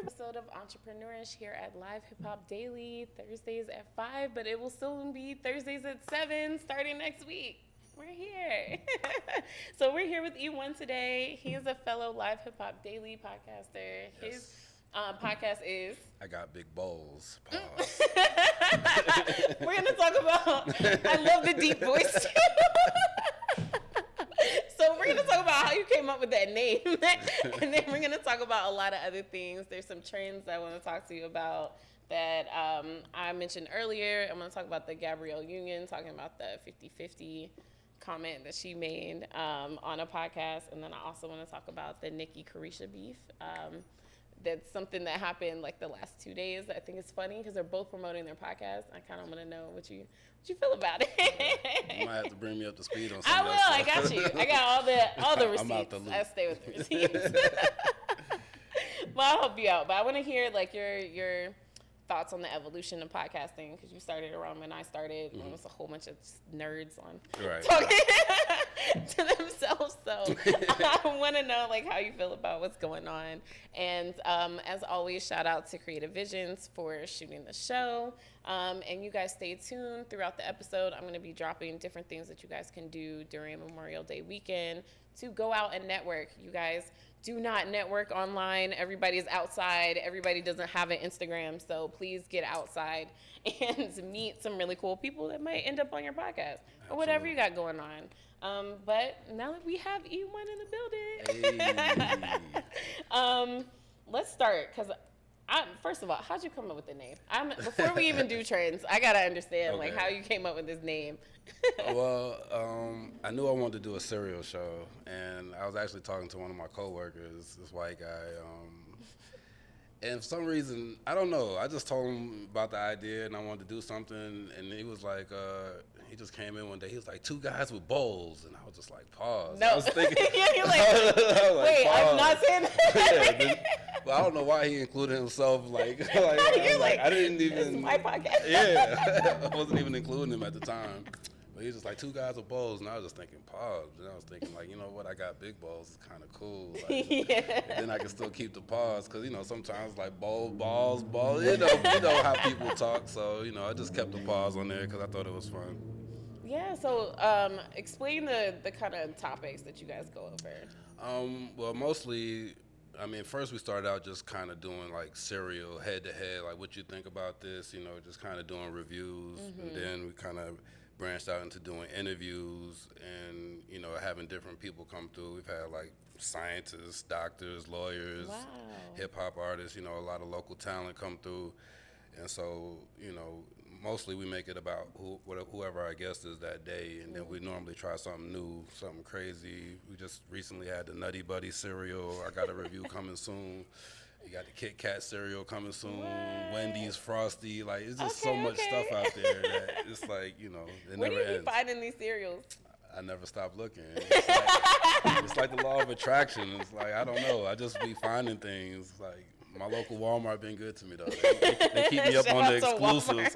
Episode of Entrepreneurish here at Live Hip Hop Daily, Thursdays at 5, but it will soon be Thursdays at 7 starting next week. We're here. So we're here with E1 today. He is a fellow Live Hip Hop Daily podcaster. His podcast is I Got Big Bowls. Pause. We're going to talk about, I love the deep voice too. So we're going to talk about how you came up with that name. And then we're going to talk about a lot of other things. There's some trends I want to talk to you about that I mentioned earlier. I'm going to talk about the Gabrielle Union, talking about the 50-50 comment that she made on a podcast. And then I also want to talk about the Nicki Carisha beef. That's something that happened like the last 2 days. I think it's funny because they're both promoting their podcast. I kind of want to know what you feel about it. You might have to bring me up to speed on some I of will. that I got you. I got all the receipts. I'm out the loop. I stay with the receipts. But I'll help you out. But I want to hear like your thoughts on the evolution of podcasting, because you started around when I started. Mm-hmm. There was a whole bunch of nerds on talking to themselves. So I want to know like how you feel about what's going on. And as always, shout out to Creative Visions for shooting the show. And you guys stay tuned throughout the episode. I'm going to be dropping different things that you guys can do during Memorial Day weekend to go out and network. You guys do not network online. Everybody's outside. Everybody doesn't have an Instagram. So please get outside and meet some really cool people that might end up on your podcast. Absolutely. Or whatever you got going on. But now that we have E1 in the building, Hey. Let's start. Because first of all, how'd you come up with the name? Before we even do trends, I got to understand like how you came up with this name. Well, I knew I wanted to do a cereal show, and I was actually talking to one of my coworkers, this white guy, and for some reason, I don't know, I just told him about the idea and I wanted to do something, and he was like, he just came in one day, he was like, 2 guys with bowls, and I was just like, pause. No. I was thinking, you're like, wait, I'm not saying that. Yeah, but I don't know why he included himself, like I didn't even. This is my podcast. Yeah, I wasn't even including him at the time. But he was just like 2 guys with bowls, and I was just thinking, pause. And I was thinking, like, you know what, I got big bowls. It's kind of cool. Like, and then I can still keep the pause, because, sometimes, like, balls, you know how people talk. So, I just kept the pause on there because I thought it was fun. Yeah, so explain the kind of topics that you guys go over. Well, mostly, first we started out just kind of doing, like, serial head-to-head, like, what you think about this, just kind of doing reviews. Mm-hmm. And then we kind of branched out into doing interviews and, having different people come through. We've had, like, scientists, doctors, lawyers, hip-hop artists, a lot of local talent come through. And so, mostly we make it about whoever our guest is that day, and then we normally try something new, something crazy. We just recently had the Nutty Buddy cereal. I got a review coming soon. You got the Kit Kat cereal coming soon. What? Wendy's Frosty. Like, it's just so much stuff out there that it's like, it Where never ends. Where do you be finding these cereals? I never stop looking. It's like the law of attraction. It's like, I don't know. I just be finding things. Like, my local Walmart been good to me, though. They keep me up on the exclusives.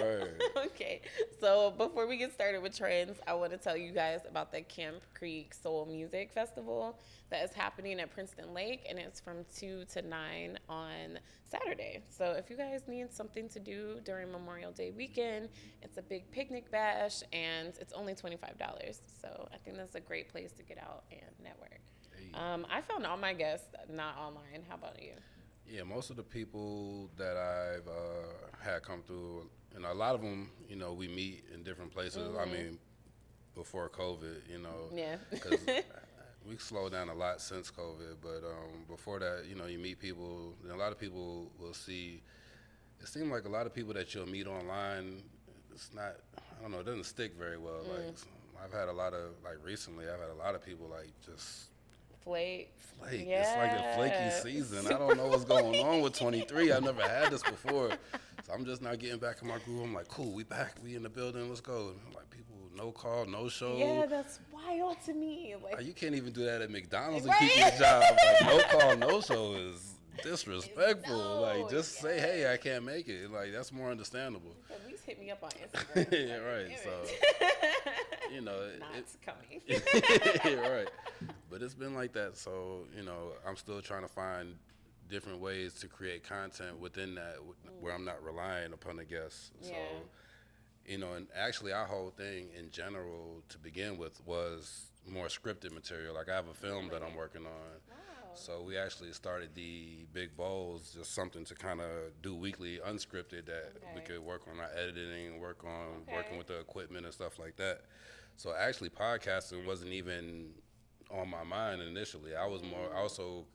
Right. Okay, so before we get started with trends, I want to tell you guys about the Camp Creek Soul Music Festival that is happening at Princeton Lake, and it's from 2 to 9 on Saturday. So if you guys need something to do during Memorial Day weekend, it's a big picnic bash, and it's only $25. So I think that's a great place to get out and network. Hey. I found all my guests not online. How about you? Yeah, most of the people that I've had come through, a lot of them, we meet in different places. Mm-hmm. Before COVID, Yeah. Because we slowed down a lot since COVID, but before that, you meet people, and a lot of people will see. It seems like a lot of people that you'll meet online, it's not, I don't know, it doesn't stick very well. Mm. Like, I've had a lot of, like, recently, I've had a lot of people, like, just flake. Yeah. It's like a flaky season. I don't know what's going on with 23. I've never had this before. So I'm just now getting back in my groove. I'm like, cool, we back. We in the building. Let's go. And I'm like, people, no call, no show. Yeah, that's wild to me. Like, you can't even do that at McDonald's and keep your job. Like, no call, no show is disrespectful. No, like, just say, hey, I can't make it. Like, that's more understandable. At least hit me up on Instagram. Yeah, right. So, it's coming. Yeah, right. But it's been like that. So, I'm still trying to find different ways to create content within that where I'm not relying upon the guests. So, and actually our whole thing in general to begin with was more scripted material. Like I have a film that I'm working on. Wow. So we actually started the Big Bowls, just something to kind of do weekly, unscripted, that we could work on our editing, working with the equipment and stuff like that. So actually podcasting wasn't even on my mind initially. I was more also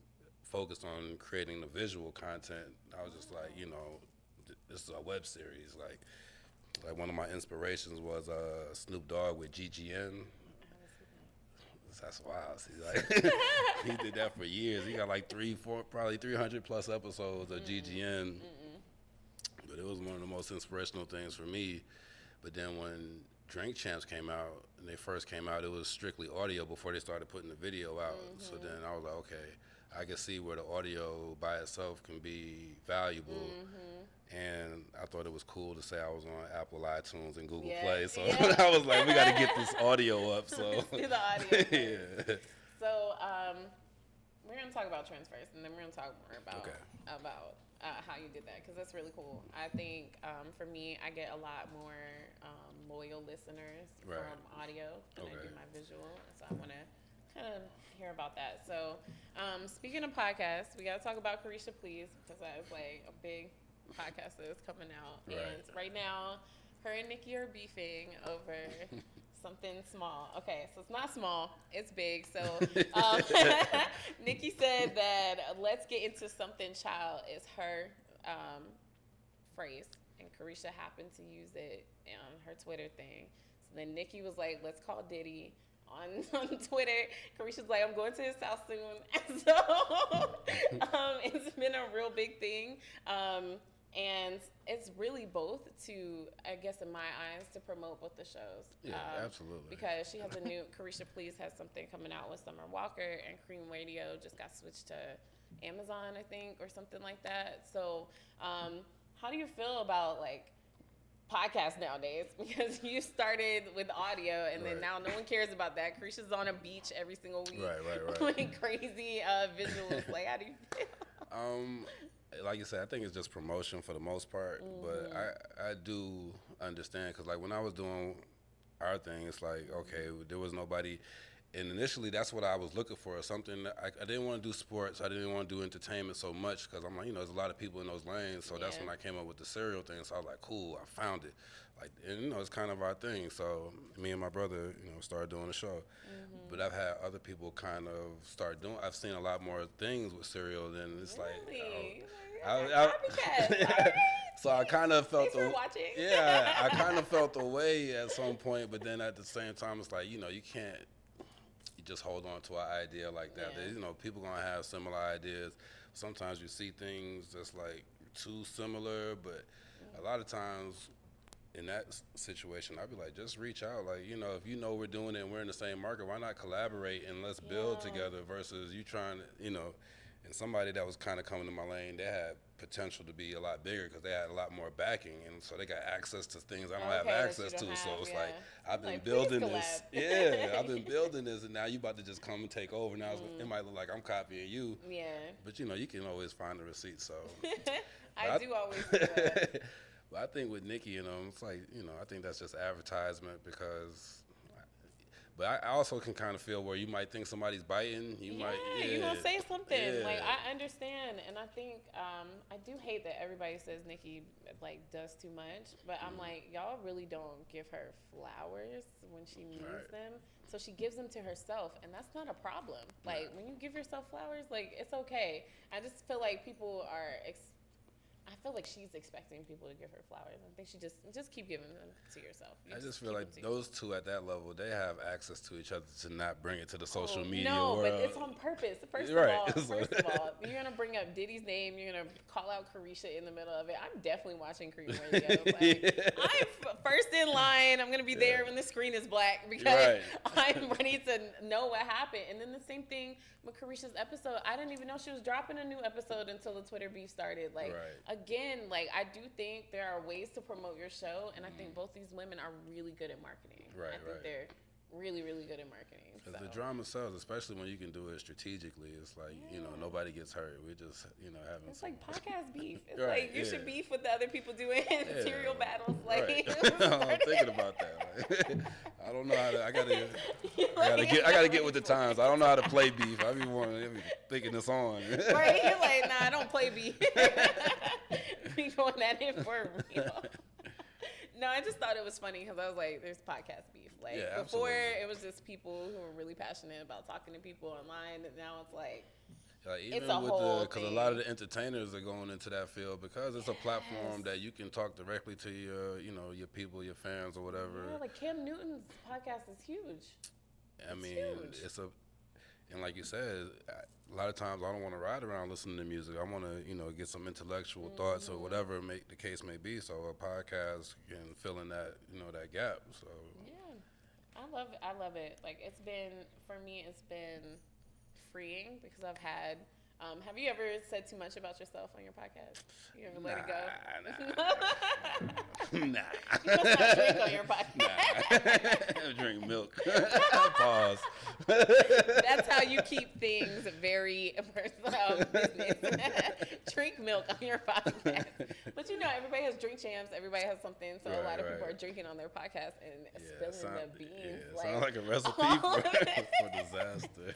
focused on creating the visual content. I was just like, this is a web series. Like one of my inspirations was Snoop Dogg with GGN. That's wild. See, like he did that for years. He got like probably 300 plus episodes of GGN. But it was one of the most inspirational things for me. But then when Drink Champs came out, and they first came out, it was strictly audio before they started putting the video out. So then I was like, okay, I can see where the audio by itself can be valuable. And I thought it was cool to say I was on Apple iTunes and Google Play. So I was like, we got to get this audio up. So do the audio. So we're going to talk about trends first, and then we're going to talk more about how you did that, because that's really cool. I think for me, I get a lot more loyal listeners from audio than I do my visual. So I want to kind of hear about that. So speaking of podcasts, we got to talk about Carisha Please, because that is like a big podcast that's coming out. And right now, her and Nikki are beefing over something small. Okay, so it's not small, it's big. So Nikki said that let's get into something child is her phrase, and Carisha happened to use it on her Twitter thing. So then Nikki was like, let's call Diddy on Twitter. Carisha's like, I'm going to his house soon. And so it's been a real big thing. And it's really both to, I guess in my eyes, to promote both the shows. Yeah, absolutely. Because she has a new, Carisha Please has something coming out with Summer Walker, and Cream Radio just got switched to Amazon, I think, or something like that. So how do you feel about like podcasts nowadays? Because you started with audio, and then now no one cares about that. Carisha's on a beach every single week. Doing crazy visuals. Like, how do you feel? Like you said, I think it's just promotion for the most part, but I do understand, because like when I was doing our thing, it's like, okay, there was nobody, and initially that's what I was looking for, something that I didn't want to do sports, I didn't want to do entertainment so much, because I'm like, there's a lot of people in those lanes, so that's when I came up with the cereal thing. So I was like, cool, I found it, like, and it's kind of our thing. So me and my brother, started doing the show. But I've had other people kind of start doing. I've seen a lot more things with cereal than it's really? So I kind of felt I kind of felt the way at some point, but then at the same time, it's like, you can't just hold on to an idea like that. People gonna have similar ideas. Sometimes you see things that's like too similar, but a lot of times in that situation, I'd be like, just reach out. Like, if we're doing it and we're in the same market, why not collaborate and let's build together, versus you trying to, and somebody that was kind of coming to my lane, they had potential to be a lot bigger because they had a lot more backing, and so they got access to things I don't have access to. So it's like, I've been building this. I've been building this, and now you about to just come and take over. Now it might look like I'm copying you. Yeah. But you can always find the receipt. So I do always do that. But I think with Nikki, it's like, I think that's just advertisement, because. But I also can kind of feel where you might think somebody's biting. You're gonna say something. Yeah. Like, I understand, and I think I do hate that everybody says Nikki like does too much, but I'm like, y'all really don't give her flowers when she needs them. So she gives them to herself, and that's not a problem. Like, when you give yourself flowers, like, it's okay. I just feel like people are. I feel like she's expecting people to give her flowers. I think she just keep giving them to yourself. I just feel like those two at that level, they have access to each other to not bring it to the social media world. No, but it's on purpose. First of all, you're gonna bring up Diddy's name. You're gonna call out Carisha in the middle of it. I'm definitely watching Cream Radio. Like, I'm first in line. I'm gonna be there when the screen is black, because I'm ready to know what happened. And then the same thing with Carisha's episode. I didn't even know she was dropping a new episode until the Twitter beef started. Like, again, like, I do think there are ways to promote your show, and I think both these women are really good at marketing. I think they're really, really good at marketing. Because the drama sells, especially when you can do it strategically. It's like, nobody gets hurt. We just, having It's like podcast beef. It's right, like you should beef with the other people doing cereal battles. Like, right. I'm thinking about that. Like, I don't know how to. I gotta get with the times. I don't know how to play beef. I be thinking this on. Right? You're like, nah, I don't play beef. Be going at it for real. No, I just thought it was funny because I was like, there's podcast beef. Like, before it was just people who were really passionate about talking to people online, and now it's like even it's a whole thing. Because a lot of the entertainers are going into that field because it's a platform that you can talk directly to your, your people, your fans or whatever. Yeah, like Cam Newton's podcast is huge. It's and like you said, a lot of times I don't want to ride around listening to music. I want to, get some intellectual thoughts or whatever the case may be. So a podcast can fill in that, that gap. So yeah, I love it. Like for me, it's been freeing because I've had. Have you ever said too much about yourself on your podcast? You ever let it go? Nah. You must not drink on your podcast. I drink milk. Pause. That's how you keep things very personal business. Drink milk on your podcast. But everybody has drink champs. Everybody has something. So a lot of people are drinking on their podcast and spilling the beans. Yeah, sounds like a recipe for disaster.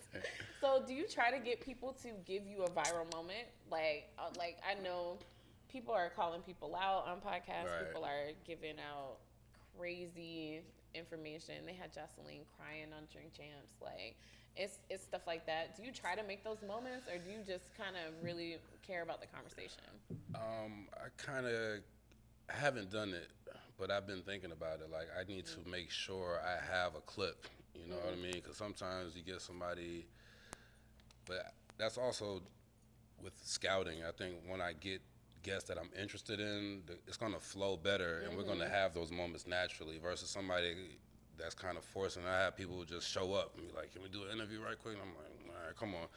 So do you try to get people to give you a viral moment? Like I know people are calling people out on podcasts. Right. People are giving out crazy information. They had Jocelyn crying on Drink Champs. Like it's stuff like that. Do you try to make those moments, or do you just kind of really care about the conversation? I haven't done it, but I've been thinking about it. Like I need to make sure I have a clip. You know what I mean? Because sometimes you get somebody. But that's also with scouting. I think when I get guests that I'm interested in, it's going to flow better, and we're going to have those moments naturally versus somebody that's kind of forcing. I have people just show up and be like, "Can we do an interview right quick?" And I'm like, "All right, come on."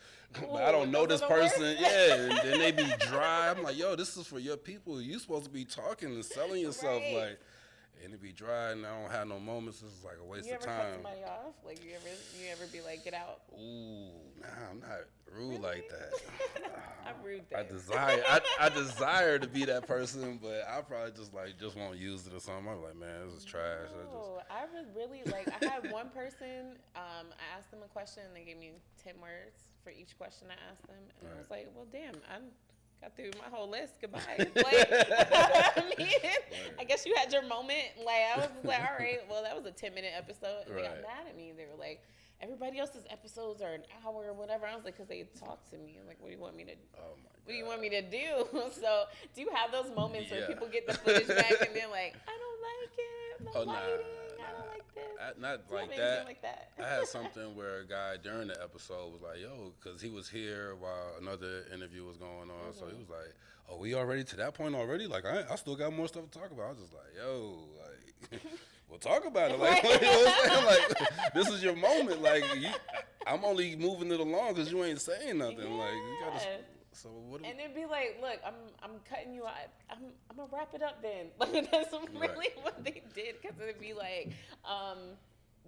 But I don't know this person. Yeah, and then they be dry. I'm like, "Yo, this is for your people. You supposed to be talking and selling yourself." Right. Like, and it be dry, and I don't have no moments. It's like a waste of time. You ever cut somebody off? Like you ever be like, "Get out"? Ooh, nah, I'm not rude like that. I'm rude. Then. I desire to be that person, but I probably just won't use it or something. I'm like, man, this is trash. I was really I had one person. I asked them a question, and they gave me 10 words for each question I asked them, and I was like, well, damn, got through my whole list. Goodbye. I guess you had your moment. I was like, all right, well, that was a 10-minute episode. And they got mad at me. They were like, everybody else's episodes are an hour or whatever. I was like, because they talked to me. I'm like, what do you want me to do? Oh my God. What do you want me to do? So do you have those moments where people get the footage back and they're like, I don't like it. The lighting. I don't like this. Not like that. I had something where a guy during the episode was like, yo, because he was here while another interview was going on. So he was like, oh, we already to that point already? Like, I still got more stuff to talk about. I was just like, yo, like, we'll talk about it. Like, you know what I'm saying? Like, this is your moment. Like, I'm only moving it along because you ain't saying nothing. Yeah. Like, you got to... So what? And it'd be like, look, I'm cutting you out. I'm gonna wrap it up then. Like that's really what they did, because it'd be like,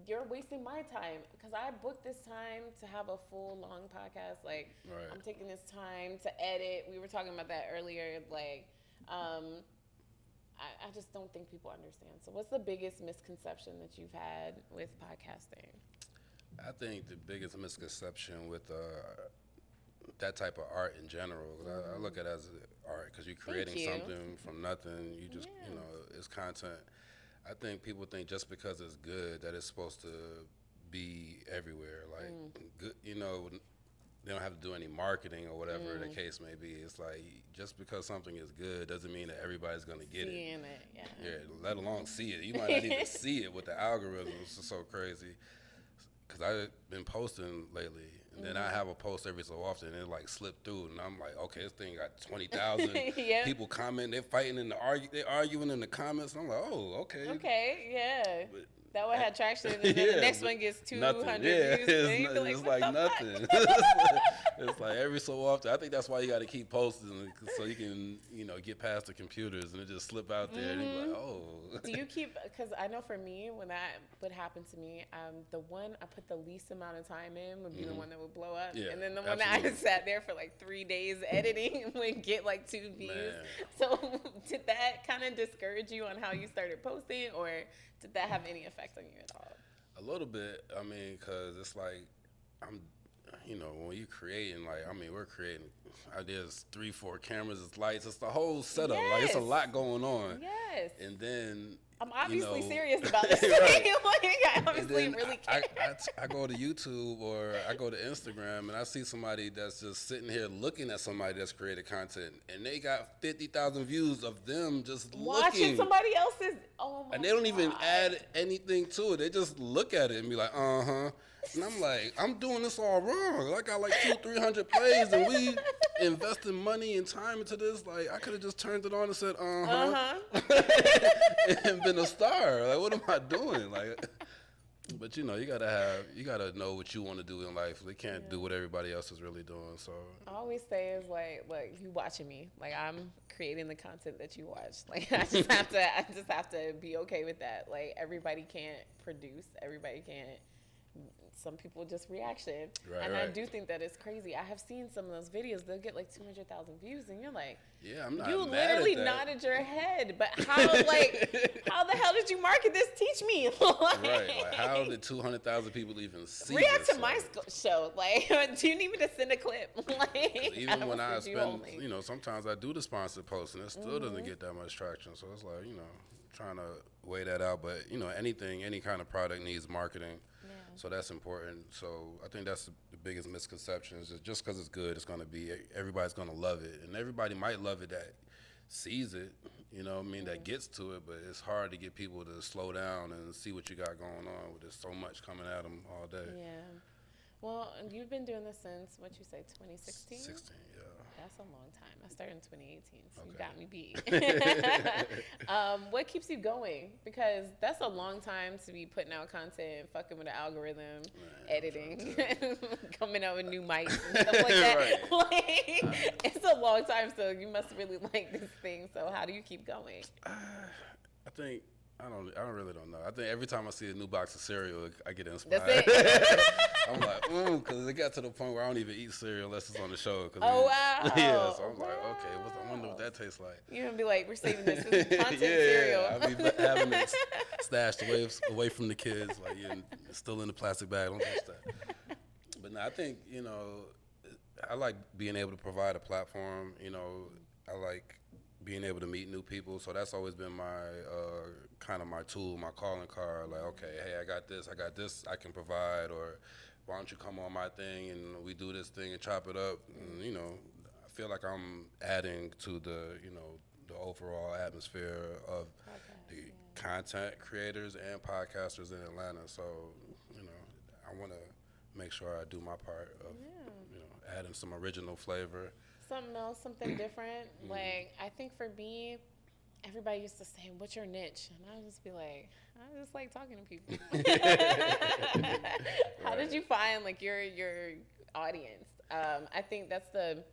you're wasting my time because I booked this time to have a full long podcast. Like I'm taking this time to edit. We were talking about that earlier. Like, I just don't think people understand. So what's the biggest misconception that you've had with podcasting? I think the biggest misconception with that type of art in general, I look at it as art because you're creating something from nothing. You just, it's content. I think people think just because it's good that it's supposed to be everywhere. Like, good, they don't have to do any marketing or whatever the case may be. It's like just because something is good doesn't mean that everybody's going to get it. Yeah, let alone see it. You might not even see it with the algorithms. It's so crazy. Because I've been posting lately, and then I have a post every so often, and it like slipped through, and I'm like, okay, this thing got 20,000 people comment. They're fighting they're arguing in the comments, and I'm like, oh, okay. Okay, yeah. But that one had traction, and then the next one gets 200 views. It's like nothing. It's like every so often. I think that's why you got to keep posting so you can, get past the computers and it just slip out there and you're like, oh. Do you keep, because I know for me, when that would happen to me, the one I put the least amount of time in would be the one that would blow up. Yeah, and then the one that I sat there for like 3 days editing would get like 2 views. Man. So did that kind of discourage you on how you started posting, or did that have any effect on you at all? A little bit. I mean, because it's like, when you're creating, we're creating. There's 3-4 cameras, it's lights, it's the whole setup. Yes. Like, it's a lot going on. Yes. And then I'm obviously serious about this thing. Right. Like, I obviously really care. I go to YouTube or I go to Instagram and I see somebody that's just sitting here looking at somebody that's created content and they got 50,000 views of them just watching looking. somebody else's. Oh my And they don't even God. add anything to it. They just look at it and be like, uh-huh. And I'm like, I'm doing this all wrong. I got like 200-300 plays and we invested money and time into this. Like, I could have just turned it on and said, and been a star. Like, what am I doing? Like, but you gotta know what you want to do in life. You can't do what everybody else is really doing. So I always say is like, look, you watching me. Like, I'm creating the content that you watch. Like, I just have to be okay with that. Like, everybody can't produce. Everybody can't. Some people just reaction. Right, I do think that it's crazy. I have seen some of those videos. They'll get like 200,000 views, and you're like, yeah, I'm not you mad literally at that. nodded your head. But how the hell did you market this? Teach me. Right. Like, how did 200,000 people even see react this? to my show? Like, do you need me to send a clip? Like, even when I spend, sometimes I do the sponsored posts and it still doesn't get that much traction. So it's like, trying to weigh that out. But, any kind of product needs marketing. Yeah. So that's important. So I think that's the biggest misconception is just because it's good, it's going to be, everybody's going to love it. And everybody might love it that sees it, that gets to it. But it's hard to get people to slow down and see what you got going on with there's so much coming at them all day. Yeah. Well, you've been doing this since, 2016? 16, yeah. That's a long time. I started in 2018, so Okay. you got me beat. What keeps you going? Because that's a long time to be putting out content, fucking with the algorithm, editing, coming out with new mics and stuff like that. Right. Like, it's a long time, so you must really like this thing. So how do you keep going? I think I really don't know. I think every time I see a new box of cereal, I get inspired. That's it. I'm like, ooh, because it got to the point where I don't even eat cereal unless it's on the show. Oh, wow. Yeah, so I'm like, okay, I wonder what that tastes like. You're going to be like, we're saving this as content cereal. I'll be having it stashed away from the kids, like, still in the plastic bag. Don't touch that. But no, I think, I like being able to provide a platform. I like being able to meet new people. So that's always been my kind of my tool, my calling card. Like, okay, hey, I got this I can provide, or why don't you come on my thing and we do this thing and chop it up. And, I feel like I'm adding to the, the overall atmosphere of the content creators and podcasters in Atlanta. So, I want to make sure I do my part of, adding some original flavor. Something else, something different. Like, I think for me, everybody used to say, what's your niche? And I would just be like, I just like talking to people. How did you find, like, your audience? I think that's the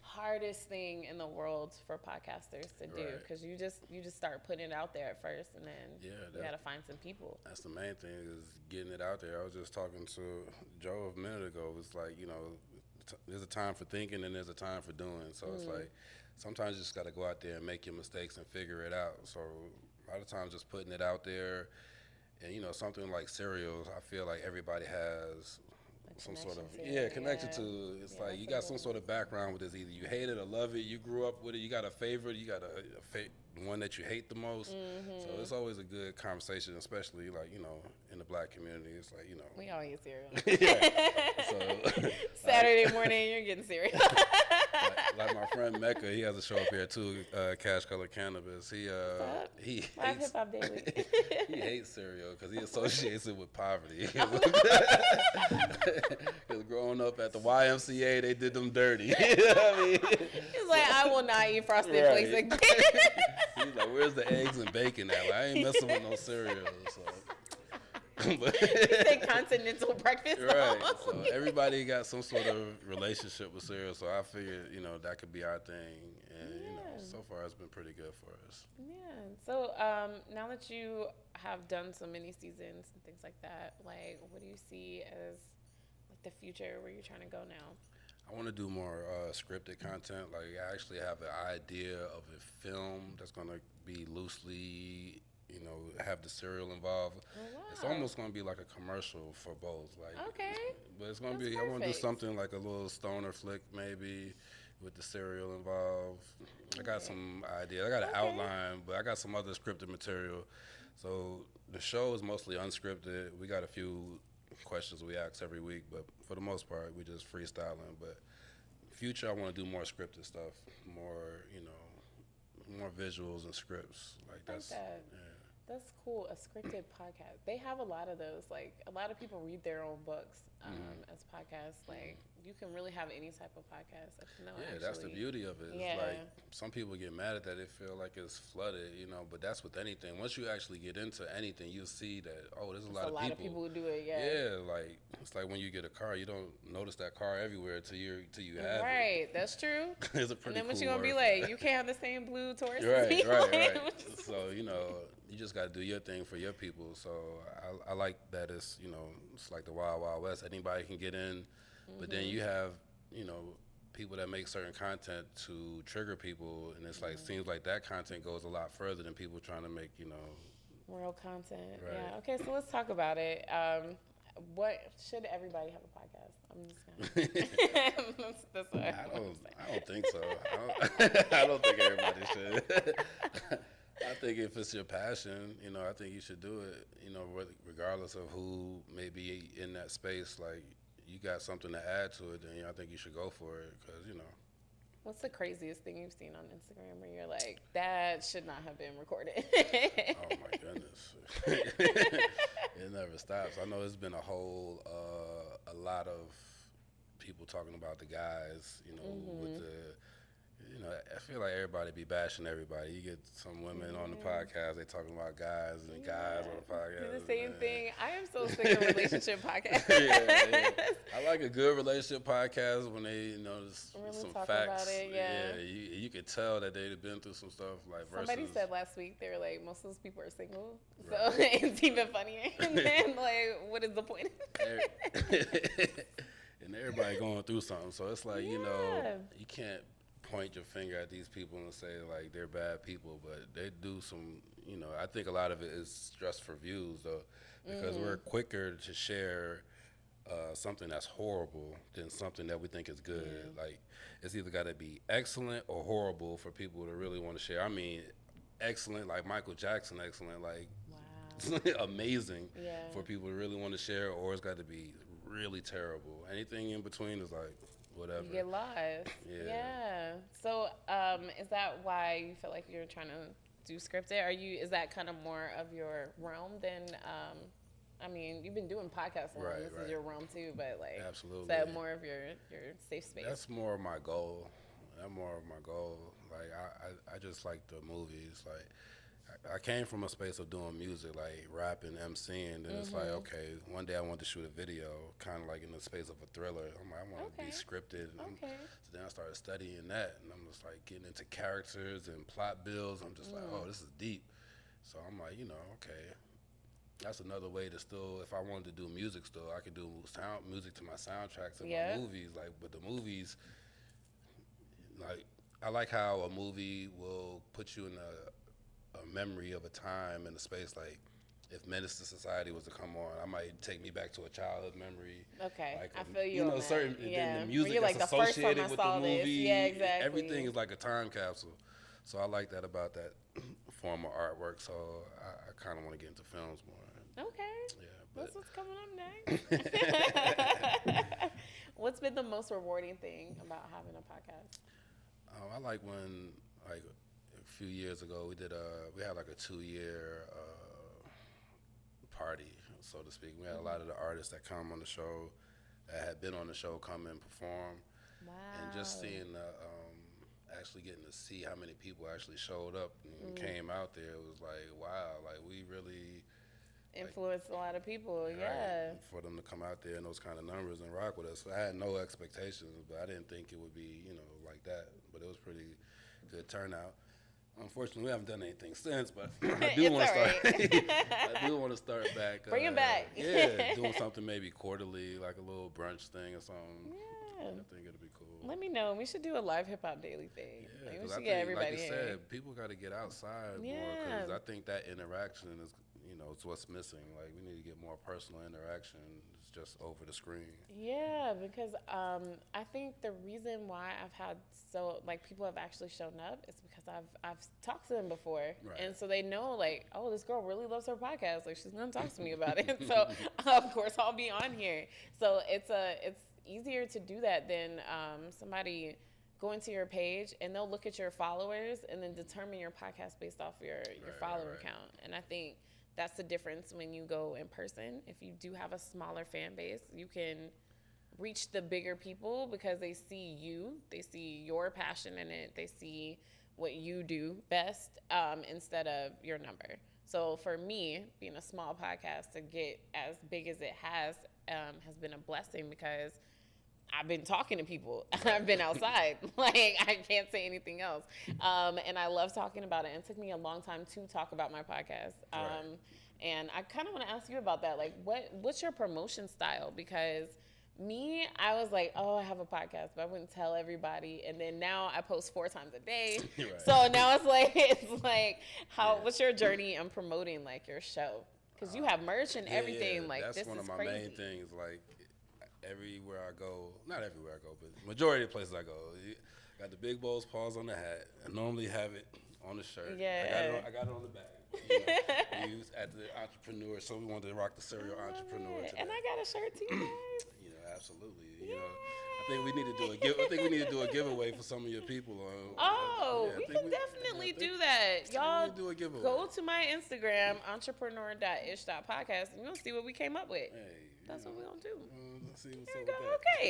hardest thing in the world for podcasters to do, because you just start putting it out there at first, and then you got to find some people. That's the main thing, is getting it out there. I was just talking to Joe a minute ago. It's like, there's a time for thinking and there's a time for doing. So it's like, sometimes you just got to go out there and make your mistakes and figure it out. So a lot of times just putting it out there, and something like cereals, I feel like everybody has some sort of connection to. It's like you got some sort of background with this. Either you hate it or love it. You grew up with it. You got a favorite. You got the one that you hate the most. So it's always a good conversation, especially like in the black community. It's like we all eat cereal. So Saturday morning, you're getting cereal. like my friend Mecca, he has a show up here too, Cash Color Cannabis. He hates Hip Hop Daily. he hates cereal because he associates it with poverty. Because growing up at the YMCA, they did them dirty. You know what I mean? He's like, I will not eat Frosted Flakes again. He's like, where's the eggs and bacon at? Like, I ain't messing with no cereal. So But You say continental breakfast. right. So everybody got some sort of relationship with cereal. So I figured, that could be our thing. And, Yeah. so far it's been pretty good for us. Yeah. So now that you have done so many seasons and things like that, like, what do you see as like the future where you're trying to go now? I want to do more scripted content. Like, I actually have an idea of a film that's going to be loosely, have the cereal involved. Oh, It's wow. almost going to be like a commercial for both. Like, Okay. but it's going to That's be, I want to do perfect. something like a little stoner flick maybe with the cereal involved. I got Okay. some ideas. I got an Okay. outline, but I got some other scripted material. So the show is mostly unscripted. We got a few questions we ask every week, but for the most part, we just freestyling. But future, I want to do more scripted stuff, more more visuals and scripts. Like Like that's that. yeah. That's cool. A scripted podcast. They have a lot of those. Like a lot of people read their own books as podcasts. Like you can really have any type of podcast. No, Yeah, actually. that's the beauty of it. It's Yeah. like some people get mad at that. They feel like it's flooded, but that's with anything. Once you actually get into anything, you'll see that, there's a There's lot a of lot people. of people who do it. Yeah. Yeah, like it's like when you get a car, you don't notice that car everywhere till you have it. Right. That's true. It's a And pretty then what cool you gonna be word for like? that. You can't have the same blue Taurus as Right, me. right, Like, right. So you just got to do your thing for your people. So I like that it's like the Wild Wild West. Anybody can get in, but then you have people that make certain content to trigger people, and it's like seems like that content goes a lot further than people trying to make World content. Right. Yeah. Okay. So let's talk about it. What should everybody have a podcast? I'm just gonna. that's what I don't think so. I don't think everybody should. I think if it's your passion, I think you should do it. Regardless of who may be in that space, like you got something to add to it, then I think you should go for it because What's the craziest thing you've seen on Instagram where you're like, that should not have been recorded? Oh my goodness, it never stops. I know there's been a lot of people talking about the guys, with the. I feel like everybody be bashing everybody. You get some women on the podcast, they talking about guys and guys on the podcast. Do the same thing. I am so sick of relationship podcasts. Yeah. I like a good relationship podcast when they, just Really some talk facts. about it, yeah. You could tell that they've been through some stuff. Like Somebody versus, said last week they were like, most of those people are single, so Right. it's even funnier. And then like, what is the point? and everybody going through something. So it's like, Yeah. you can't point your finger at these people and say like they're bad people, but they do some, I think a lot of it is just for views though, because we're quicker to share something that's horrible than something that we think is good. Like it's either got to be excellent or horrible for people to really want to share. I mean, excellent like Michael Jackson, excellent like Wow. amazing Yeah. for people to really want to share, or it's got to be really terrible. Anything in between is like whatever. You get lost. Yeah. So, is that why you feel like you're trying to do scripted? Is that kind of more of your realm than, I mean, you've been doing podcasts long. Right, This right. is your realm too, but like, Absolutely. is that more of your safe space? That's more of my goal. Like I just like the movies. Like I came from a space of doing music, like rapping, MCing. Then it's like, okay, one day I want to shoot a video, kind of like in the space of a thriller. I'm like, I want to be Okay. scripted. Okay. So then I started studying that, and I'm just like getting into characters and plot builds. I'm just like, oh, this is deep. So I'm like, okay. That's another way to still, if I wanted to do music still, I could do music to my soundtracks and Yeah. my movies. Like, but the movies, like, I like how a movie will put you in a memory of a time and a space. Like, if Menace to Society was to come on, I might take me back to a childhood memory. Okay, Like I feel you on that. certain, Yeah. then the Where music you're like, that's the first time associated I with saw the this. movie. Yeah, exactly. Everything is like a time capsule. So I like that about that form of artwork. So I kind of want to get into films more. Okay. Yeah, but That's what's coming up next. What's been the most rewarding thing about having a podcast? I like when, like, a few years ago, we had like a 2-year party, so to speak. We had a lot of the artists that come on the show, that had been on the show, come and perform. Wow. And just seeing actually getting to see how many people actually showed up and came out there, it was like, wow, like we really influenced a lot of people. Right, Yeah. for them to come out there in those kind of numbers and rock with us. I had no expectations, but I didn't think it would be, like that. But it was pretty good turnout. Unfortunately, we haven't done anything since, but I do want to start. I do want to start back. Bring it back. Yeah, doing something maybe quarterly, like a little brunch thing or something. Yeah. I think it'll be cool. Let me know. We should do a live hip hop daily thing. Yeah, like, we because should get everybody like you in. said, people got to get outside more. Yeah. Because I think that interaction is, it's what's missing. Like we need to get more personal interaction. It's just over the screen. Yeah, because I think the reason why I've had people have actually shown up is because I've talked to them before, Right. and so they know like, oh, this girl really loves her podcast. Like she's gonna talk to me about it. So of course I'll be on here. So it's easier to do that than somebody going to your page and they'll look at your followers and then determine your podcast based off your follower count. And I think that's the difference when you go in person. If you do have a smaller fan base, you can reach the bigger people because they see you, they see your passion in it, they see what you do best instead of your number. So for me, being a small podcast to get as big as it has been a blessing because I've been talking to people. I've been outside. Like, I can't say anything else. And I love talking about it. And it took me a long time to talk about my podcast. Right. And I kind of want to ask you about that. Like, what's your promotion style? Because me, I was like, oh, I have a podcast, but I wouldn't tell everybody. And then now I post 4 times a day. Right. So now it's like what's your journey in promoting, like, your show? Because you have merch and everything. Yeah, like, that's this one is of my crazy. main things. Like, everywhere I go, not everywhere I go, but majority of the places I go, got the big Bowls paws on the hat. I normally have it on the shirt. Yeah. I got it on the back. We use at the entrepreneur, so we wanted to rock the serial entrepreneur today. And I got a shirt too, guys. Absolutely. I think we need to do a giveaway for some of your people. We can definitely do that. Y'all do a giveaway. Go to my Instagram, entrepreneur.ish.podcast, and you'll see what we came up with. Hey, that's what we're going to do. Let's see what's There up you go.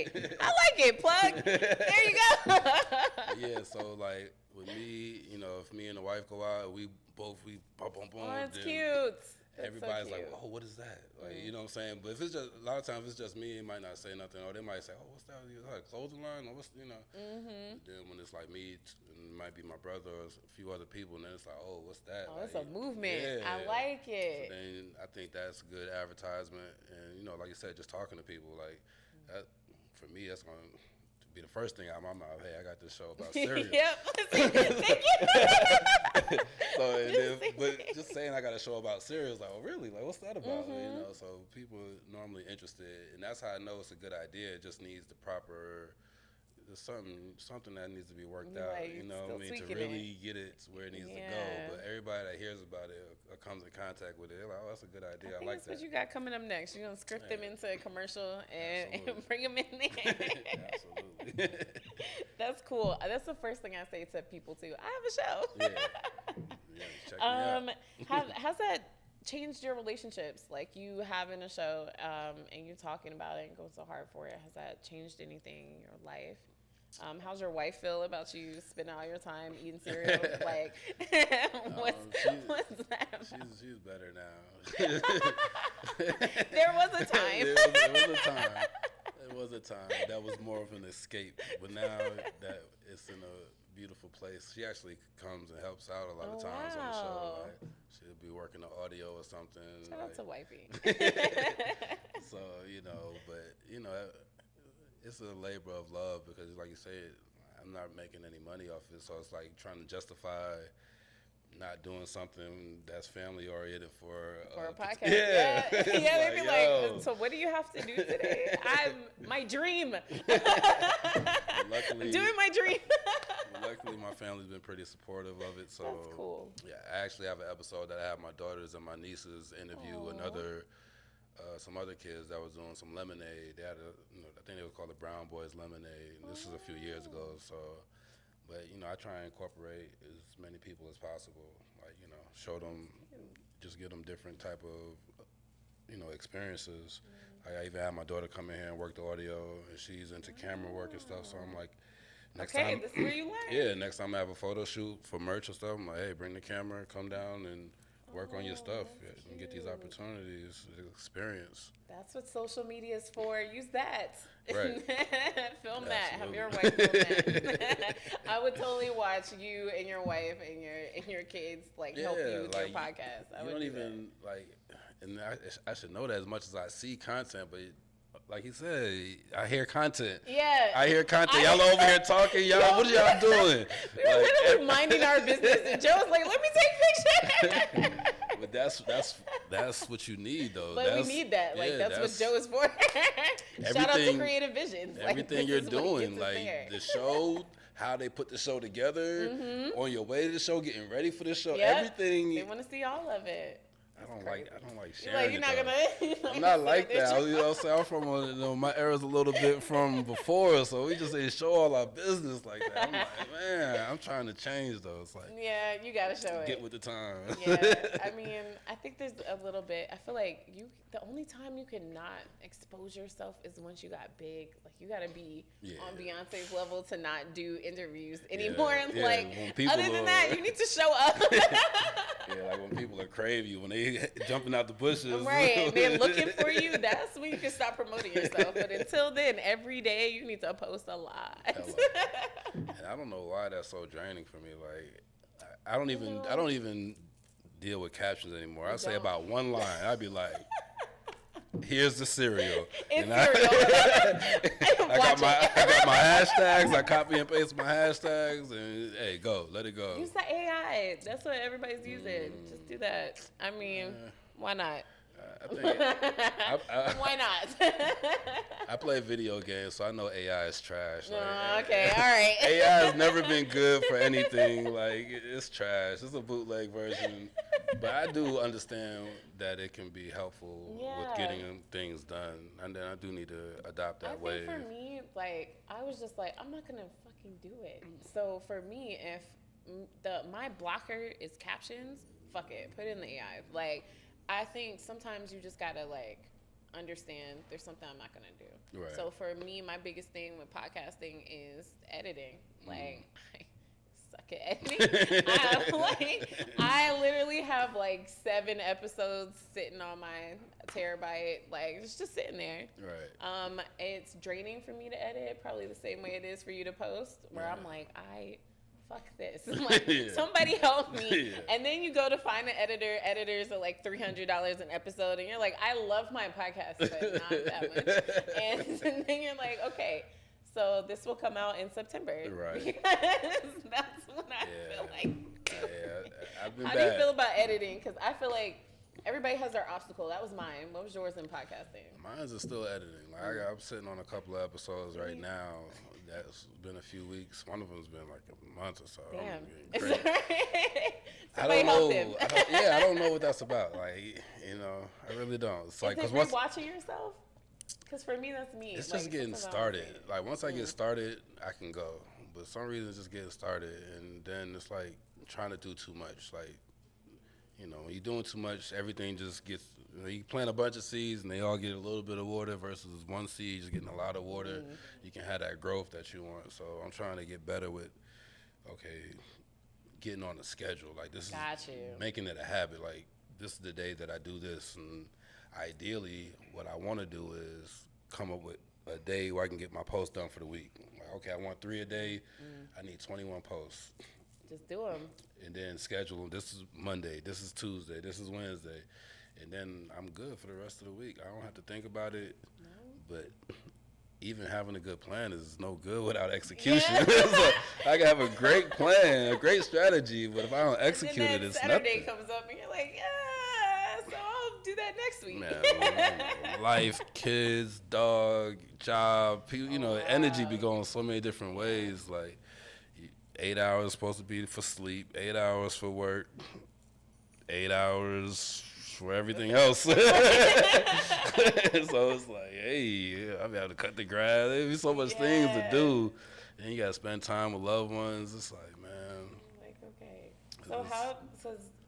with that. Okay. I like it. Plug. There you go. Yeah, so like with me, if me and the wife go out, we boom, boom, boom. Oh, it's cute. Everybody's so like, oh, what is that? Like, you know what I'm saying? But if it's just, a lot of times it's just me, it might not say nothing. Or they might say, oh, what's that? Like clothing line? Or what's, Mm-hmm. Then when it's like me, and it might be my brother or a few other people, and then it's like, oh, what's that? Oh, like, it's a movement. Yeah. I like it. So then I think that's good advertisement. And, like you said, just talking to people, like, that, for me, that's going to be the first thing out of my mouth. Hey, I got this show about cereal. Yep. Thank you. But just saying I got a show about cereal is like, oh, really? Like, what's that about? Mm-hmm. So people are normally interested, and that's how I know it's a good idea. It just needs the proper, there's something that needs to be worked out. Right, You know what I mean? To really get it to where it needs to go. But everybody that hears about it or comes in contact with it, they're like, oh, that's a good idea. I like that's that. what you got coming up next. You're gonna script them into a commercial and bring them in there. Absolutely. That's cool. That's the first thing I say to people too. I have a show. Check me out. Has that changed your relationships? Like you having a show and you talking about it and going so hard for it. Has that changed anything in your life? How's your wife feel about you spending all your time eating cereal? Like, what's that about? She's better now. There was a time. There was a time that was more of an escape, but now that it's in a beautiful place, she actually comes and helps out a lot of times on the show. Like, she'll be working the audio or something. Shout out to wifey. So but it's a labor of love because, like you said, I'm not making any money off it, so it's like trying to justify not doing something that's family oriented for a podcast. Yeah, they'd be like, so what do you have to do today? My dream. Luckily, doing my dream. Luckily, my family's been pretty supportive of it. So that's cool. Yeah, I actually have an episode that I have my daughters and my nieces interview some other kids that was doing some lemonade. They had I think they would call it Brown Boys Lemonade. And this was a few years ago. So, but I try and incorporate as many people as possible. Like show them, just give them different type of experiences. I even had my daughter come in here and work the audio, and she's into camera work and stuff. So I'm like, next time, this is where you learn. Yeah, next time I have a photo shoot for merch or stuff, I'm like, hey, bring the camera, come down and work on your stuff That's and get these cute. opportunities, experience. That's what social media is for. Use that. Right. Film that. Have Absolutely. your wife film that. I would totally watch you and your wife and your kids help you with your podcast. I You would don't do even and I should know that as much as I see content, but like he said, I hear content. Yeah. I hear content. Y'all over here talking. Y'all, what are y'all doing? We were literally minding our business, and Joe was like, "Let me take pictures." But that's what you need, though. But we need that. That's what Joe is for. Shout out to Creative Visions. Everything you're doing, the show, how they put the show together, on your way to the show, getting ready for the show, everything. They want to see all of it. I don't like sharing. You're not gonna. I'm not like that. You know what I'm saying? I'm from my era's a little bit from before, so we just didn't show all our business like that. I'm like, man, I'm trying to change though. It's like, yeah, you gotta show it. Get with the time. Yeah, I mean, I think there's a little bit. I feel like the only time you cannot expose yourself is once you got big. Like you gotta be on Beyonce's level to not do interviews anymore. Other than that, you need to show up. Yeah, like when people are crave you, when they jumping out the bushes. Right, and they're looking for you, that's when you can stop promoting yourself. But until then, every day you need to post a lot. And I don't know why that's so draining for me. Like, I don't even deal with captions anymore. I say about one line. I'd be like, here's the cereal. It's and cereal. I got my hashtags. I copy and paste my hashtags, and hey, go, let it go. Use the AI. That's what everybody's using. Just do that. I mean, why not? Why not? I play video games, so I know AI is trash. Okay, all right. AI has never been good for anything. Like, it's trash. It's a bootleg version. But I do understand that it can be helpful with getting things done. And then I do need to adopt that way. For me, I was just like, I'm not going to fucking do it. So for me, if my blocker is captions, fuck it. Put it in the AI. I think sometimes you just gotta understand there's something I'm not gonna do. Right. So for me, my biggest thing with podcasting is editing. I suck at editing. I literally have 7 episodes sitting on my terabyte, it's just sitting there. Right. It's draining for me to edit, probably the same way it is for you to post. Where I'm like, fuck this. Somebody help me. Yeah. And then you go to find an editor. Editors are $300 an episode. And you're like, I love my podcast, but not that much. And then you're like, okay, so this will come out in September. Right. Because that's when I feel like. I've been How do you feel about editing? Because I feel like everybody has their obstacle. That was mine. What was yours in podcasting? Mine's is still editing. I'm sitting on a couple of episodes right now. That's been a few weeks. One of them's been a month or so. Damn. I don't know. I don't know what that's about. I really don't. It's is it watching yourself? Because for me, that's me. It's just getting started. Once I get started, I can go. But some reason, it's just getting started, and then it's trying to do too much. When you're doing too much, everything just gets. You plant a bunch of seeds and they all get a little bit of water versus one seed just getting a lot of water. You can have that growth that you want. So I'm trying to get better with, getting on a schedule. This is making it a habit. This is the day that I do this. And ideally, what I want to do is come up with a day where I can get my posts done for the week. I want 3 a day. I need 21 posts. Just do them. And then schedule them. This is Monday. This is Tuesday. This is Wednesday. And then I'm good for the rest of the week. I don't have to think about it. No. But even having a good plan is no good without execution. So I can have a great plan, a great strategy, but if I don't execute it, it's Saturday nothing. Comes up and you're like, yeah, so I'll do that next week. Man, life, kids, dog, job, people, energy be going so many different ways. 8 hours supposed to be for sleep, 8 hours for work, 8 hours for everything else. So it's hey, I'll be able to cut the grass. There's be so much things to do. And you got to spend time with loved ones. It's man. Okay. So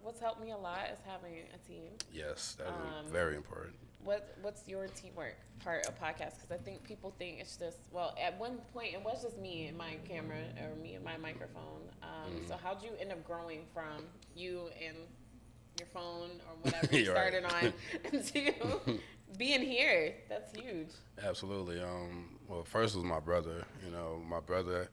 what's helped me a lot is having a team. Yes, that is very important. What's your teamwork part of podcast? Because I think people think it's just, at one point it was just me and my camera or me and my microphone. So how'd you end up growing from you and your phone or whatever you started on to being here. That's huge. Absolutely. Well, first was my brother. My brother.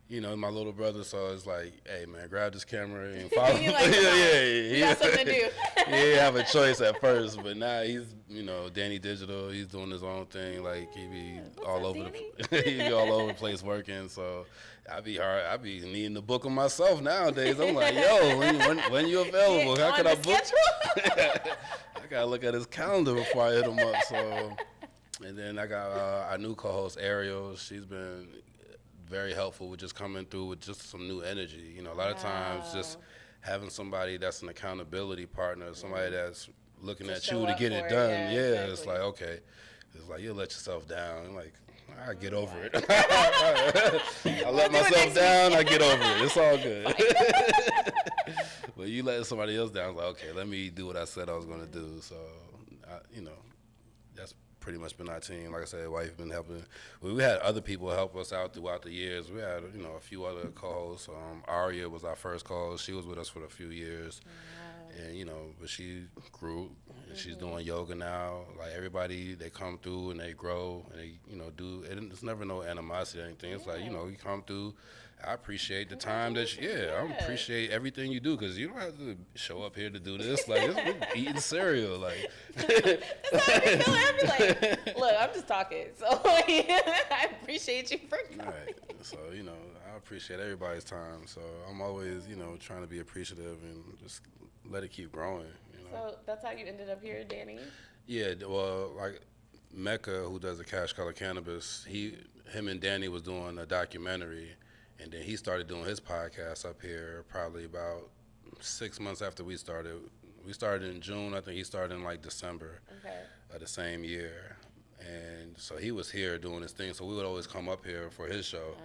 My little brother, so it's like, hey man, grab this camera and follow. Like, he got something to do. He didn't have a choice at first, but now he's, Danny Digital. He's doing his own thing. Like he be all over the place working. So I be needing to book him myself nowadays. I'm like, yo, when you available? How can I book? I gotta look at his calendar before I hit him up. So, and then I got our new co-host Ariel. She's been very helpful with just coming through with just some new energy. A lot of times just having somebody that's an accountability partner, somebody that's looking at you to get it done. Exactly. It's like, okay. It's like, you'll let yourself down. I'm like, I get over it. I let myself down, I get over it. It's all good. But you let somebody else down, it's like, okay, let me do what I said I was going to do. So, that's pretty much been our team. Like I said, wife been helping. We had other people help us out throughout the years. We had, a few other co-hosts. Aria was our first co-host. She was with us for a few years. Wow. And, but she grew, and she's doing yoga now. Like, everybody, they come through and they grow, and they, do, and it's never no animosity or anything. It's like, you come through. I appreciate the time that I appreciate everything you do, because you don't have to show up here to do this. Like, we're eating cereal. Like, that's how I feel. I'm like, look, I'm just talking. So I appreciate you for coming. Right. So, I appreciate everybody's time. So I'm always, trying to be appreciative and just let it keep growing. So that's how you ended up here, Danny? Yeah. Well, like Mecca, who does the Cash Color Cannabis, him and Danny was doing a documentary. And then he started doing his podcast up here probably about 6 months after we started. We started in June. I think he started in like December of the same year. And so he was here doing his thing. So we would always come up here for his show.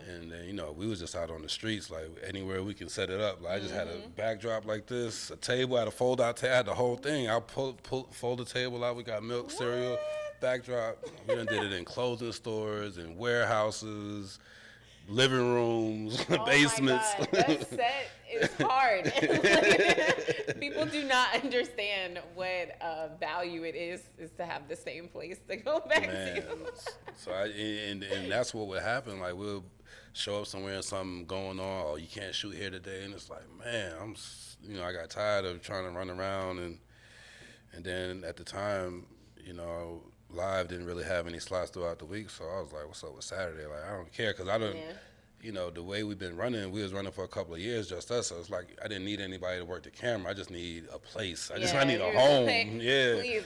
And then, we was just out on the streets, like anywhere we can set it up. Like, I just had a backdrop like this, a table, I had a fold-out table, I had the whole thing. I fold the table out. We got milk, cereal, backdrop. We done did it in clothing stores and warehouses, living rooms, basements. Oh my God, that set is hard. People do not understand what value it is to have the same place to go back to. So and that's what would happen. Like, we'll show up somewhere and something going on. Oh, you can't shoot here today, and it's like, man, I got tired of trying to run around, and then at the time, Live didn't really have any slots throughout the week, so I was like, what's up with Saturday? Like, I don't care, because I don't, the way we've been running, we was running for a couple of years, just us, so it's like, I didn't need anybody to work the camera. I just need a place. I need a home. Please.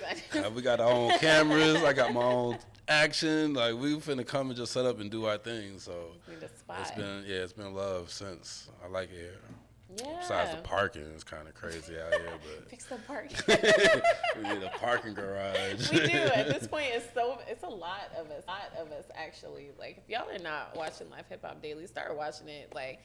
We got our own cameras. I got my own action. Like, we finna come and just set up and do our thing, so it's been love since. I like it here. Yeah. Besides the parking, it's kind of crazy out here. But fix the parking. We need a parking garage. We do. At this point, it's a lot of us. Actually. Like, if y'all are not watching Live Hip Hop Daily, start watching it. Like,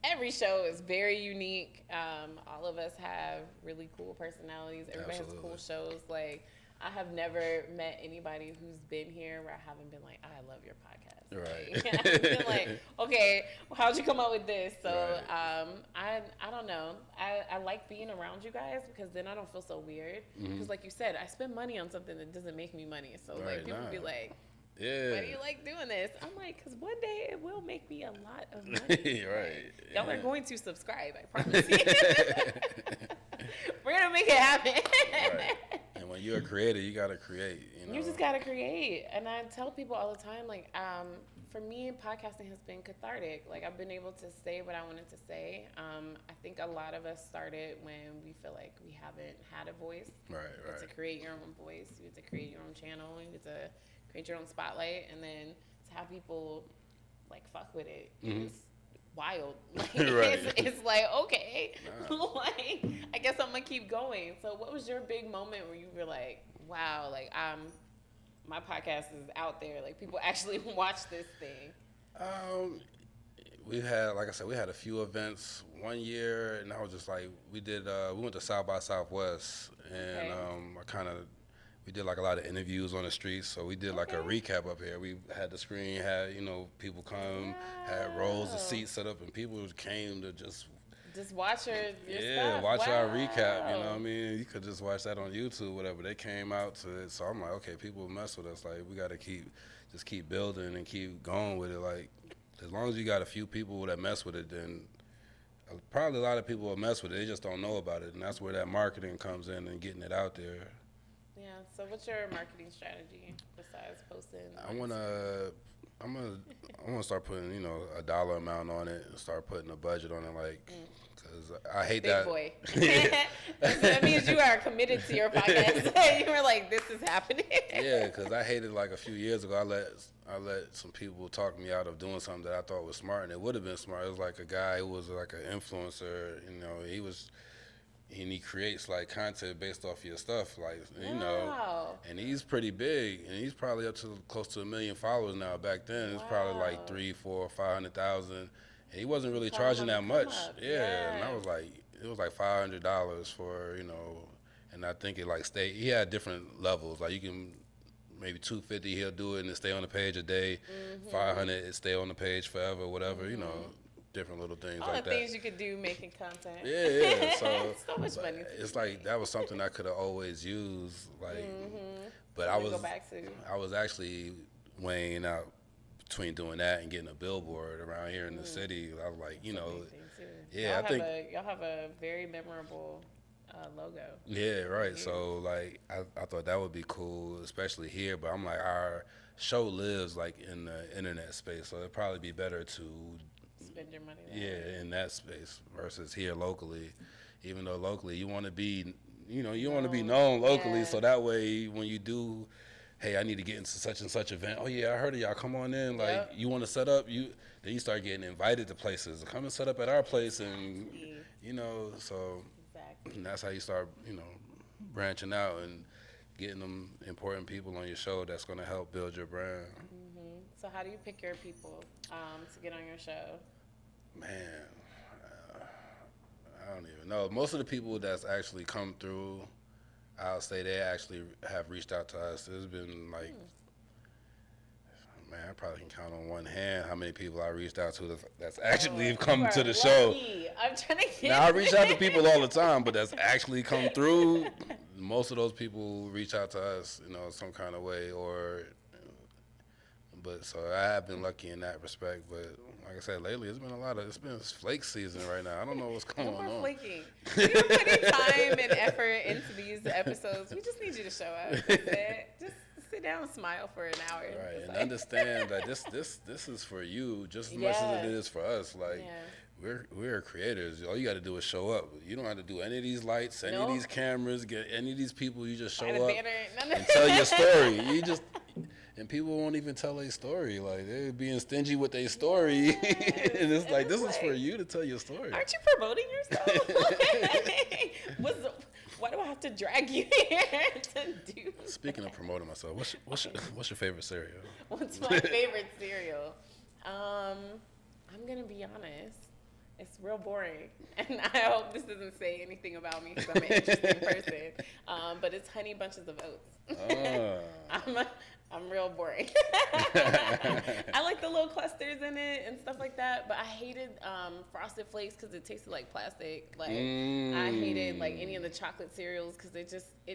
every show is very unique. All of us have really cool personalities. Everybody has cool shows. Like, I have never met anybody who's been here where I haven't been like, I love your podcast. Right. Like, I've been like, okay, well, how'd you come up with this? So I don't know. I like being around you guys, because then I don't feel so weird. Because like you said, I spend money on something that doesn't make me money. So like people be like, why do you like doing this? I'm like, because one day it will make me a lot of money. Right. Y'all are going to subscribe, I promise you. We're going to make it happen. Right. And when you're a creator, you got to create. You just got to create. And I tell people all the time, like, for me, podcasting has been cathartic. Like, I've been able to say what I wanted to say. I think a lot of us started when we feel like we haven't had a voice. Right. You have to create your own voice. You have to create your own channel. You have to create your own spotlight. And then to have people, like, fuck with it is wild. Like, it's like, okay, like, I guess I'm going to keep going. So what was your big moment where you were like, wow, like, my podcast is out there. Like, people actually watch this thing. We had, like I said, we had a few events one year, and I was just like, we went to South by Southwest, and we did like a lot of interviews on the streets. So we did like a recap up here. We had the screen, had people come, had rows of seats set up, and people came to just Just watch your yeah, stuff. watch Wow. our recap. You know what I mean? You could just watch that on YouTube, whatever. They came out to it, so I'm like, okay, people mess with us. Like, we got to keep building and keep going with it. Like, as long as you got a few people that mess with it, then probably a lot of people will mess with it. They just don't know about it, and that's where that marketing comes in and getting it out there. Yeah. So, what's your marketing strategy besides posting? I'm gonna start putting, a dollar amount on it and start putting a budget on it, like, because I hate Big that. boy. That means you are committed to your podcast. You were like, this is happening. Yeah, because I hated, like, a few years ago, I let some people talk me out of doing something that I thought was smart, and it would have been smart. It was like a guy who was like an influencer, and he creates like content based off your stuff, like, Wow. and he's pretty big, and he's probably up to close to 1 million followers now. Back then, it's probably like 3, 4, 500,000, and he wasn't really charging that much. Yeah, and I was like, it was like $500 for, and I think it like stayed. He had different levels, like you can. Maybe $250, he'll do it and it stay on the page a day. $500, it stay on the page forever, whatever, different little things all like that. All the things you could do making content. Yeah. So much money. It's like that was something I could have always used, like. But I was actually weighing out between doing that and getting a billboard around here in the city. I was like, yeah, y'all have a very memorable logo. Yeah, right. So like I thought that would be cool, especially here, but I'm like, our show lives like in the internet space, so it'd probably be better to spend your money there. Yeah, in that space versus here locally. Even though locally you want to be want to be known locally, so that way when you do, hey, I need to get into such and such event. Oh yeah, I heard of y'all. Come on in. Like, you want to set up, then you start getting invited to places. Come and set up at our place, and so. And that's how you start, branching out and getting them important people on your show that's going to help build your brand. So how do you pick your people to get on your show? Man, I don't even know. Most of the people that's actually come through, I'll say they actually have reached out to us. There's been like, man, I probably can count on one hand how many people I reached out to that's actually come to the show. I'm trying to get. Now, I reach out to people all the time, but that's actually come through. Most of those people reach out to us, some kind of way, but so I have been lucky in that respect. But like I said, lately it's been flake season right now. I don't know what's going on. Flaking. You're putting time and effort into these episodes. We just need you to show up. Just sit down and smile for an hour. Right, and understand that this is for you just as much as it is for us. Like, we're creators. All you got to do is show up. You don't have to do any of these lights, any of these cameras, get any of these people. You just show up and tell your story. And people won't even tell their story. Like, they're being stingy with their story. And it's like, this is for you to tell your story. Aren't you promoting yourself? Why do I have to drag you here to do that? Speaking of promoting myself, what's your favorite cereal? What's my favorite cereal? I'm going to be honest. It's real boring. And I hope this doesn't say anything about me because I'm an interesting person. But it's Honey Bunches of Oats. I'm real boring. I like the little clusters in it and stuff like that, but I hated Frosted Flakes because it tasted like plastic. Like, I hated like any of the chocolate cereals because it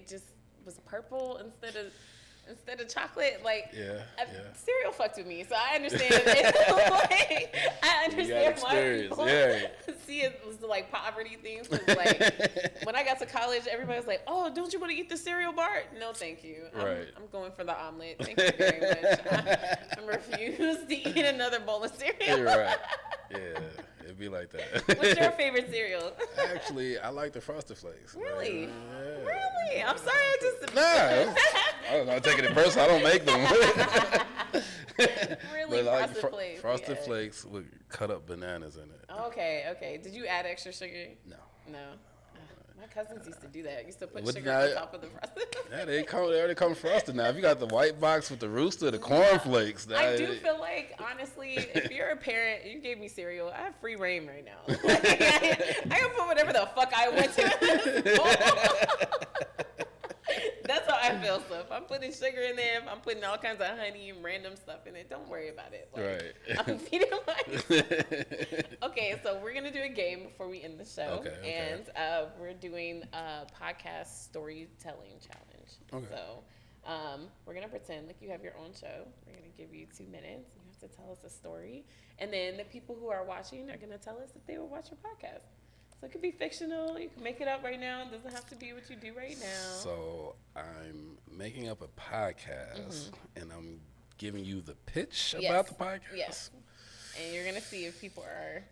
just was purple instead of chocolate. Like, cereal fucked with me, so I understand. I understand why people see it as like poverty things. Cause like when I got to college, everybody was like, "Oh, don't you want to eat the cereal bar?" No, thank you. I'm going for the omelet. Thank you very much. I'm refused to eat another bowl of cereal. You're right. Yeah, it'd be like that. What's your favorite cereal? Actually, I like the Frosted Flakes. Really? Yeah. Really? I'm sorry. I just I'm not taking it personal. I don't make them. Really, Frosted Flakes. Frosted Flakes with cut up bananas in it. Okay. Did you add extra sugar? No. My cousins used to do that. Used to put sugar on top of the frosted. Yeah, they already come frosted now. If you got the white box with the rooster, the cornflakes. I do feel like, honestly, if you're a parent, you gave me cereal, I have free reign right now. I can put whatever the fuck I want to in this bowl. That's how I feel natural stuff. I'm putting sugar in there. I'm putting all kinds of honey and random stuff in it. Don't worry about it. Like, Right. I'm feeding mice. Okay, so we're gonna do a game before we end the show. Okay. And we're doing a podcast storytelling challenge. Okay. So we're gonna pretend like you have your own show. We're gonna give you 2 minutes. You have to tell us a story, and then the people who are watching are gonna tell us if they will watch your podcast. So it could be fictional. You can make it up right now. It doesn't have to be what you do right now. So I'm making up a podcast, and I'm giving you the pitch about the podcast. Yes. And you're gonna see if people are,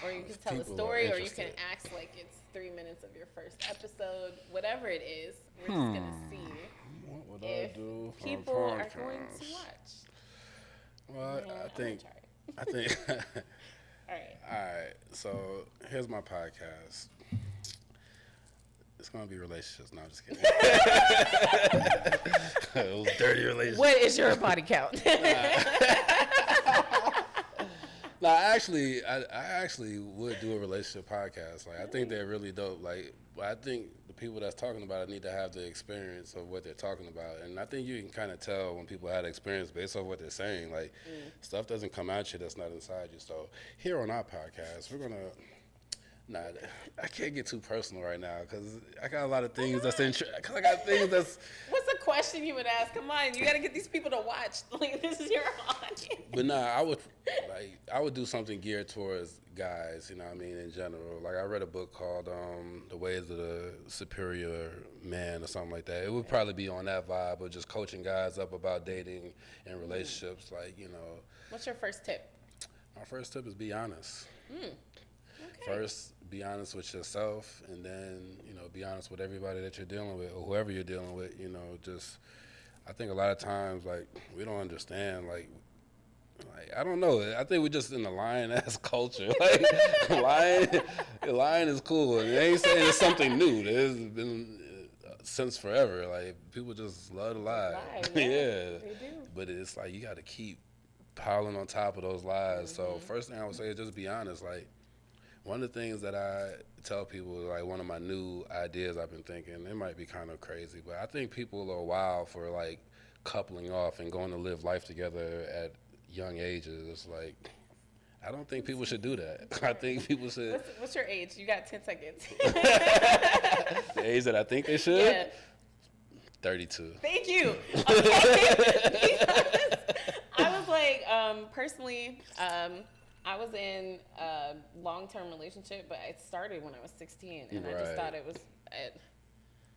or you can tell a People story, are or you can interested. act like it's 3 minutes of your first episode. Whatever it is, we're just gonna see What would if I do for people a are podcast? going to watch. Well, Yeah, I think. I'm gonna try. All right. All right. So here's my podcast. It's gonna be relationships. No, I'm just kidding. It was dirty relationships. What is your body count? No, I actually would do a relationship podcast. Like, I think they're really dope. Like, I think the people that's talking about it need to have the experience of what they're talking about. And I think you can kind of tell when people had experience based off what they're saying. Like, stuff doesn't come out you that's not inside you. So here on our podcast, we're gonna. Nah, I can't get too personal right now because I got a lot of things that's I got things that's. What's the question you would ask? Come on, you got to get these people to watch. Like, this is your audience. But nah, I would do something geared towards guys, you know what I mean, in general. Like, I read a book called The Ways of the Superior Man or something like that. It would probably be on that vibe of just coaching guys up about dating and relationships. Like, you know. What's your first tip? My first tip is be honest. Okay. First, be honest with yourself, and then, you know, be honest with everybody that you're dealing with or whoever you're dealing with, you know. Just, I think a lot of times, like, we don't understand, like I don't know. I think we're just in the lying-ass culture. Like, lying is cool. And they ain't saying it's something new. There's been since forever. Like, people just love to lie. Yeah, Yeah. they do. But it's like you got to keep piling on top of those lies. So first thing I would say is just be honest. Like, one of the things that I tell people, like, one of my new ideas I've been thinking, it might be kind of crazy, but I think people are wild for, like, coupling off and going to live life together at young ages. It's like, I don't think people should do that. I think people should. What's your age? You got 10 seconds. The age that I think they should? Yeah. 32. Thank you. Okay. I was like, personally, I was in a long-term relationship, but it started when I was 16, and I just Right. thought it was.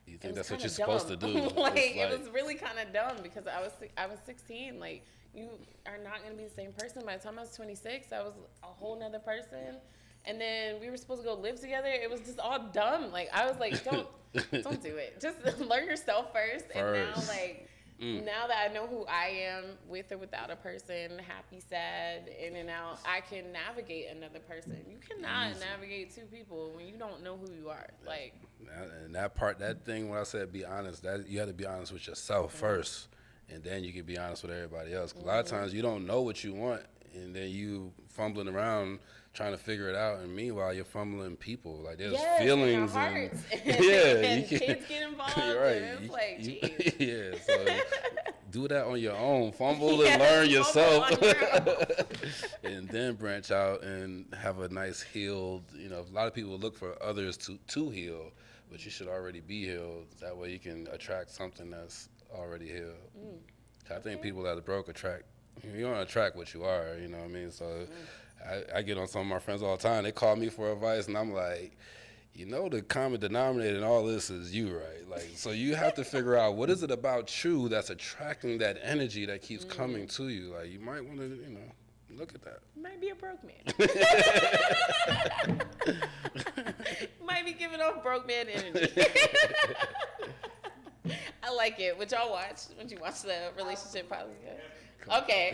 You think that's kinda what you're supposed to dumb. do? Like, It's it was really kind of dumb because I was 16. Like, you are not going to be the same person. By the time I was 26, I was a whole nother person. And then we were supposed to go live together. It was just all dumb. Like, I was like, don't do it. Just learn yourself first. And now, like, now that I know who I am with or without a person, happy, sad, in and out, I can navigate another person. You cannot navigate two people when you don't know who you are. Like, and that thing when I said be honest, that you have to be honest with yourself first, and then you can be honest with everybody else. 'Cause a lot of times you don't know what you want, and then you fumbling around trying to figure it out, and meanwhile you're fumbling people. Like, there's feelings and and yeah, and you kids get involved. You're right. And it's like, geez. Yeah, so do that on your own. Fumble Yeah, and learn fumble yourself. on your And then branch out and have a nice healed, you know, a lot of people look for others to heal, but you should already be healed. That way you can attract something that's already healed. I think people that are broke attract, you don't attract what you are, you know what I mean? So I get on some of my friends all the time. They call me for advice, and I'm like, you know, the common denominator in all this is you, right? Like, so you have to figure out what is it about you that's attracting that energy that keeps coming to you. Like, you might want to, you know, look at that. Might be a broke man. Might be giving off broke man energy. I like it. Would y'all watch? Would you watch the relationship podcast? Okay.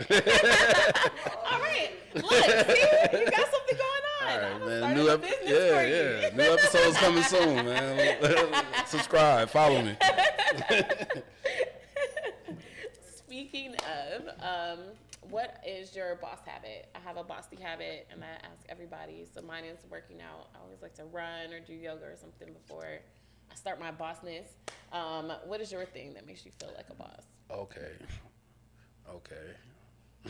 All right. Look, see, you got something going on. All right, I'm man. starting a business for you. New episodes coming soon, man. Subscribe, follow me. Speaking of, what is your boss habit? I have a bossy habit, and I ask everybody. So mine is working out. I always like to run or do yoga or something before I start my bossness. What is your thing that makes you feel like a boss? Okay.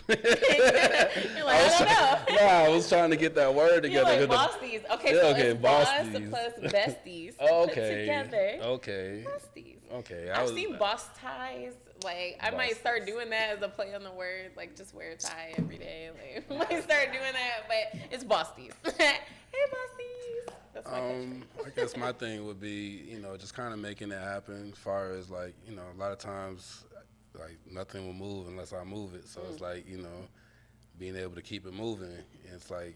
You're like, I don't know. I was trying to get that word together. You're like bossies. Okay, so it's boss plus besties put together. Okay. Besties. Okay. I've seen boss ties. Like, I might start doing that as a play on the word. Like, just wear a tie every day. Like, I might start doing that, but it's bossies. Hey, bossies. That's my I guess my thing would be, just kind of making it happen as far as, like, a lot of times, like, nothing will move unless I move it. So it's like, being able to keep it moving. It's like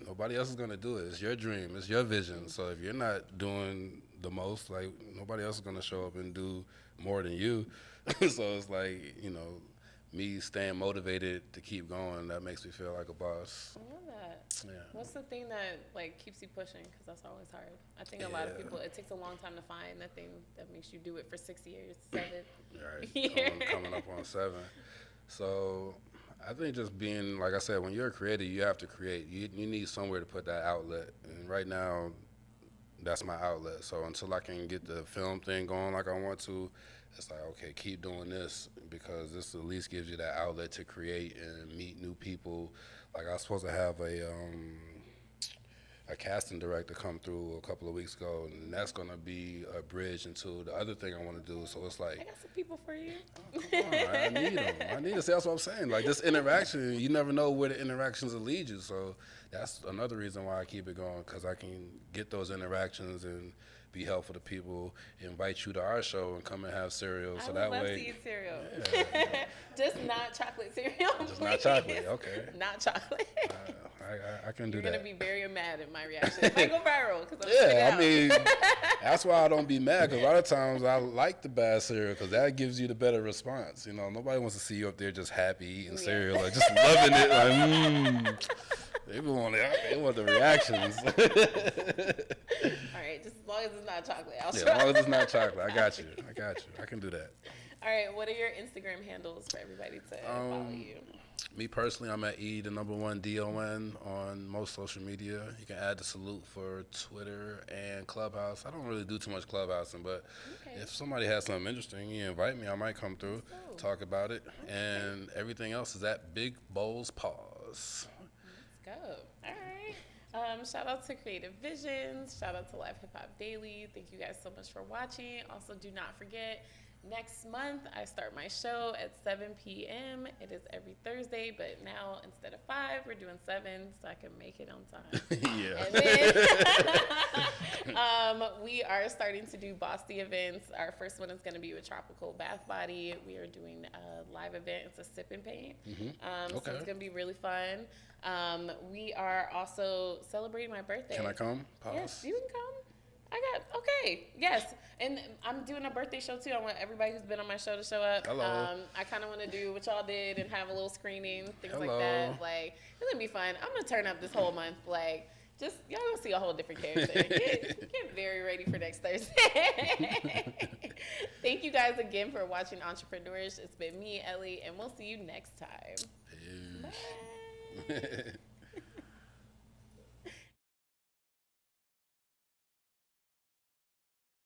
nobody else is going to do it. It's your dream. It's your vision. So if you're not doing the most, like, nobody else is going to show up and do more than you. So it's like, me staying motivated to keep going, that makes me feel like a boss. I love that. Yeah. What's the thing that, like, keeps you pushing? Because that's always hard. I think a lot of people, it takes a long time to find that thing that makes you do it for 6 years, 7 years. Coming up on 7. So I think just being, like I said, when you're a creator, you have to create. You need somewhere to put that outlet. And right now, that's my outlet. So until I can get the film thing going like I want to, it's like, okay, keep doing this, because this at least gives you that outlet to create and meet new people. Like, I was supposed to have a casting director come through a couple of weeks ago, and that's going to be a bridge into the other thing I want to do. So it's like, I got some people for you. Come on, I need them. See, that's what I'm saying. Like, this interaction, you never know where the interactions will lead you. So that's another reason why I keep it going, because I can get those interactions and be helpful to people, invite you to our show and come and have cereal. So that way, I would love to eat cereal. Yeah. Just not chocolate cereal. Just not chocolate. Okay. Not chocolate. I can do You're that. You're gonna be very mad at my reaction. It might go viral. I mean, that's why I don't be mad. Because a lot of times I like the bad cereal, because that gives you the better response. Nobody wants to see you up there just happy eating cereal, like just loving it, like They want the reactions. All right, just as long as it's not chocolate, I'll try. As long as it's not chocolate, I got you. I can do that. All right, what are your Instagram handles for everybody to follow you? Me personally, I'm at @1DON on most social media. You can add the salute for Twitter and Clubhouse. I don't really do too much clubhousing, but if somebody has something interesting, you invite me, I might come through, talk about it. Okay. And everything else is at Big Bowls Pause. Let's go. All right. Shout out to Creative Visions. Shout out to Live Hip Hop Daily. Thank you guys so much for watching. Also, do not forget, next month, I start my show at 7 p.m. It is every Thursday, but now instead of 5, we're doing 7, so I can make it on time. Yeah. And then we are starting to do Bossy events. Our first one is going to be with Tropical Bath Body. We are doing a live event. It's a sip and paint. So it's going to be really fun. We are also celebrating my birthday. Can I come? Pause. Yes, you can come. Yes. And I'm doing a birthday show too. I want everybody who's been on my show to show up. Hello. I kind of want to do what y'all did and have a little screening, things like that. Like, it's going to be fun. I'm going to turn up this whole month. Like, just, y'all going to see a whole different character. Get very ready for next Thursday. Thank you guys again for watching Entrepreneurs. It's been me, Ellie, and we'll see you next time. Bye.